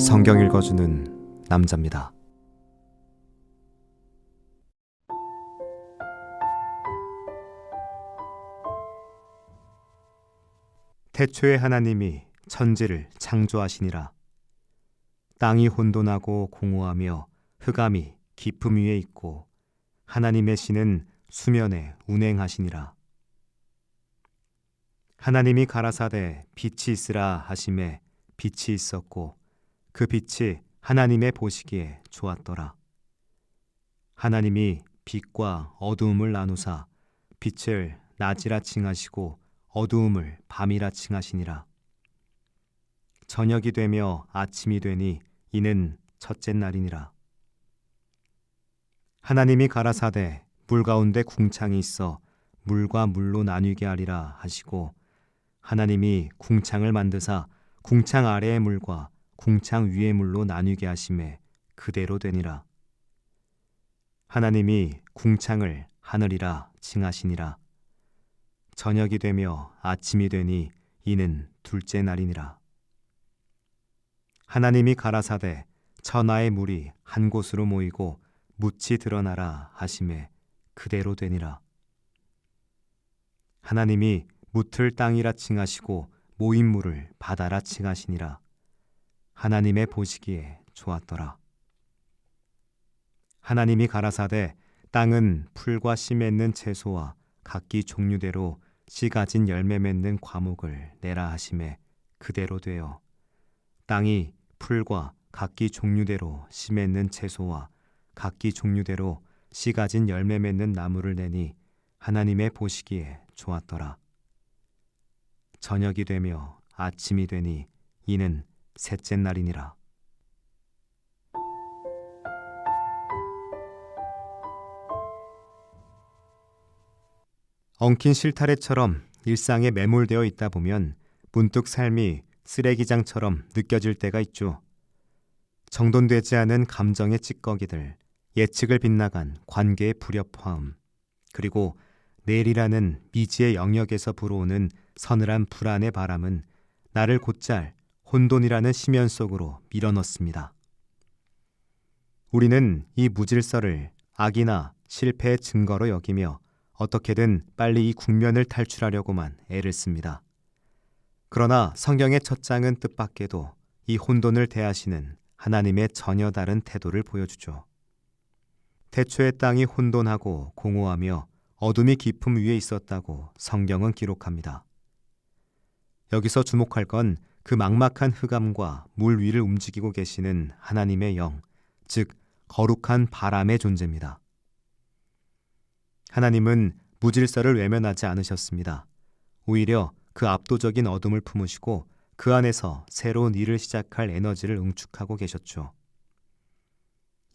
성경 읽어주는 남자입니다. 태초에 하나님이 천지를 창조하시니라. 땅이 혼돈하고 공허하며 흑암이 깊음 위에 있고 하나님의 신은 수면에 운행하시니라. 하나님이 가라사대 빛이 있으라 하심에 빛이 있었고 그 빛이 하나님의 보시기에 좋았더라. 하나님이 빛과 어두움을 나누사 빛을 낮이라 칭하시고 어두움을 밤이라 칭하시니라. 저녁이 되며 아침이 되니 이는 첫째 날이니라. 하나님이 가라사대 물 가운데 궁창이 있어 물과 물로 나뉘게 하리라 하시고 하나님이 궁창을 만드사 궁창 아래의 물과 궁창 위의 물로 나뉘게 하심에 그대로 되니라. 하나님이 궁창을 하늘이라 칭하시니라. 저녁이 되며 아침이 되니 이는 둘째 날이니라. 하나님이 가라사대 천하의 물이 한 곳으로 모이고 묻이 드러나라 하심에 그대로 되니라. 하나님이 묻을 땅이라 칭하시고 모인 물을 바다라 칭하시니라. 하나님의 보시기에 좋았더라. 하나님이 가라사대 땅은 풀과 씨 맺는 채소와 각기 종류대로 씨 가진 열매 맺는 과목을 내라 하심에 그대로 되어 땅이 풀과 각기 종류대로 씨 맺는 채소와 각기 종류대로 씨 가진 열매 맺는 나무를 내니 하나님의 보시기에 좋았더라. 저녁이 되며 아침이 되니 이는 셋째 날이니라. 엉킨 실타래처럼 일상에 매몰되어 있다 보면 문득 삶이 쓰레기장처럼 느껴질 때가 있죠. 정돈되지 않은 감정의 찌꺼기들, 예측을 빗나간 관계의 불협화음, 그리고 내일이라는 미지의 영역에서 불어오는 서늘한 불안의 바람은 나를 곧잘 혼돈이라는 심연 속으로 밀어넣습니다. 우리는 이 무질서를 악이나 실패의 증거로 여기며 어떻게든 빨리 이 국면을 탈출하려고만 애를 씁니다. 그러나 성경의 첫 장은 뜻밖에도 이 혼돈을 대하시는 하나님의 전혀 다른 태도를 보여주죠. 태초의 땅이 혼돈하고 공허하며 어둠이 깊음 위에 있었다고 성경은 기록합니다. 여기서 주목할 건 그 막막한 흑암과 물 위를 움직이고 계시는 하나님의 영, 즉 거룩한 바람의 존재입니다. 하나님은 무질서를 외면하지 않으셨습니다. 오히려 그 압도적인 어둠을 품으시고 그 안에서 새로운 일을 시작할 에너지를 응축하고 계셨죠.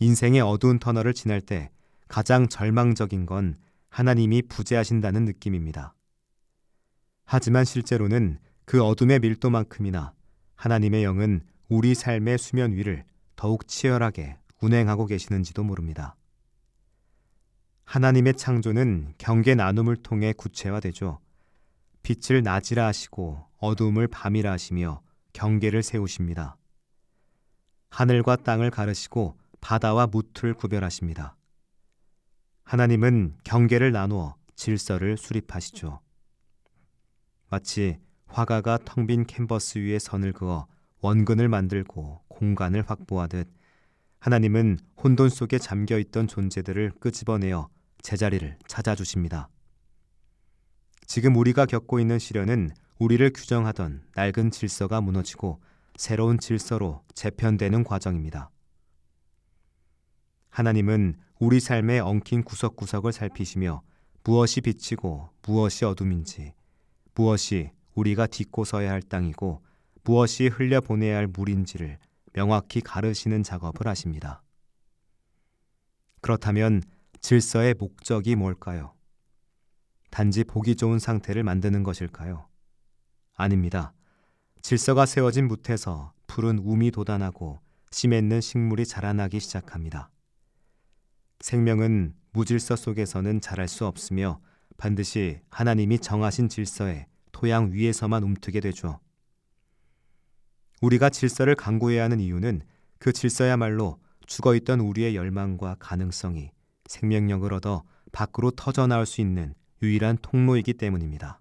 인생의 어두운 터널을 지날 때 가장 절망적인 건 하나님이 부재하신다는 느낌입니다. 하지만 실제로는 그 어둠의 밀도만큼이나 하나님의 영은 우리 삶의 수면 위를 더욱 치열하게 운행하고 계시는지도 모릅니다. 하나님의 창조는 경계 나눔을 통해 구체화되죠. 빛을 낮이라 하시고 어두움을 밤이라 하시며 경계를 세우십니다. 하늘과 땅을 가르시고 바다와 묻을 구별하십니다. 하나님은 경계를 나누어 질서를 수립하시죠. 마치 화가가 텅 빈 캔버스 위에 선을 그어 원근을 만들고 공간을 확보하듯 하나님은 혼돈 속에 잠겨있던 존재들을 끄집어내어 제자리를 찾아주십니다. 지금 우리가 겪고 있는 시련은 우리를 규정하던 낡은 질서가 무너지고 새로운 질서로 재편되는 과정입니다. 하나님은 우리 삶의 엉킨 구석구석을 살피시며 무엇이 빛이고 무엇이 어둠인지, 무엇이 우리가 딛고 서야 할 땅이고 무엇이 흘려보내야 할 물인지를 명확히 가르시는 작업을 하십니다. 그렇다면 질서의 목적이 뭘까요? 단지 보기 좋은 상태를 만드는 것일까요? 아닙니다. 질서가 세워진 뭇에서 푸른 움이 돋아나고 씨 맺는 식물이 자라나기 시작합니다. 생명은 무질서 속에서는 자랄 수 없으며 반드시 하나님이 정하신 질서에 토양 위에서만 움트게 되죠. 우리가 질서를 강구해야 하는 이유는 그 질서야말로 죽어있던 우리의 열망과 가능성이 생명력을 얻어 밖으로 터져나올 수 있는 유일한 통로이기 때문입니다.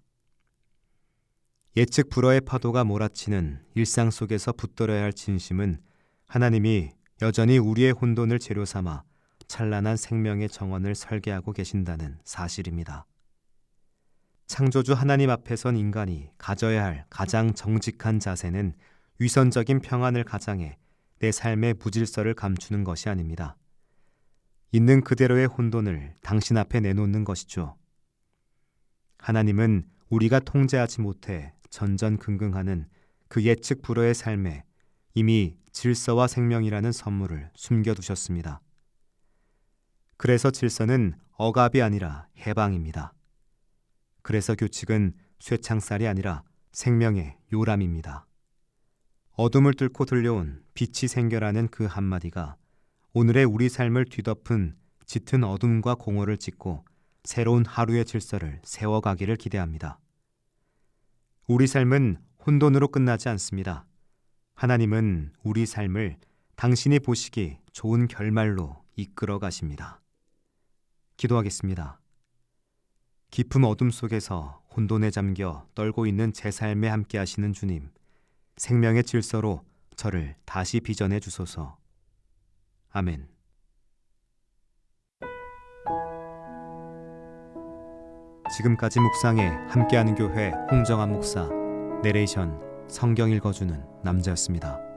예측 불허의 파도가 몰아치는 일상 속에서 붙들어야 할 진심은 하나님이 여전히 우리의 혼돈을 재료 삼아 찬란한 생명의 정원을 설계하고 계신다는 사실입니다. 창조주 하나님 앞에 선 인간이 가져야 할 가장 정직한 자세는 위선적인 평안을 가장해 내 삶의 무질서를 감추는 것이 아닙니다. 있는 그대로의 혼돈을 당신 앞에 내놓는 것이죠. 하나님은 우리가 통제하지 못해 전전긍긍하는 그 예측 불허의 삶에 이미 질서와 생명이라는 선물을 숨겨두셨습니다. 그래서 질서는 억압이 아니라 해방입니다. 그래서 규칙은 쇠창살이 아니라 생명의 요람입니다. 어둠을 뚫고 들려온 빛이 생겨라는 그 한마디가 오늘의 우리 삶을 뒤덮은 짙은 어둠과 공허를 찢고 새로운 하루의 질서를 세워가기를 기대합니다. 우리 삶은 혼돈으로 끝나지 않습니다. 하나님은 우리 삶을 당신이 보시기 좋은 결말로 이끌어 가십니다. 기도하겠습니다. 깊은 어둠 속에서 혼돈에 잠겨 떨고 있는 제 삶에 함께 하시는 주님, 생명의 질서로 저를 다시 빚어내 주소서. 아멘. 지금까지 묵상에 함께하는 교회 홍정한 목사, 내레이션 성경 읽어주는 남자였습니다.